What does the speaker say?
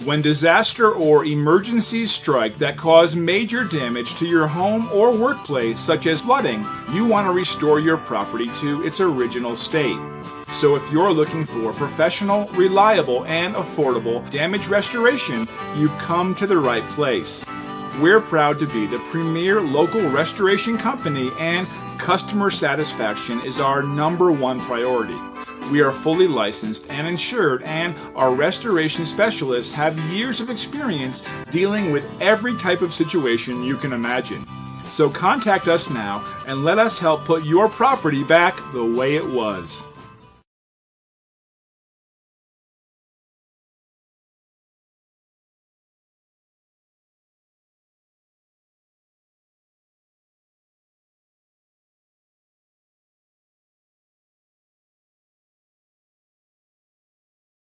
When disaster or emergencies strike that cause major damage to your home or workplace, such as flooding, you want to restore your property to its original state. So if you're looking for professional, reliable, and affordable damage restoration, you've come to the right place. We're proud to be the premier local restoration company, and customer satisfaction is our #1 priority. We are fully licensed and insured, and our restoration specialists have years of experience dealing with every type of situation you can imagine. So contact us now and let us help put your property back the way it was.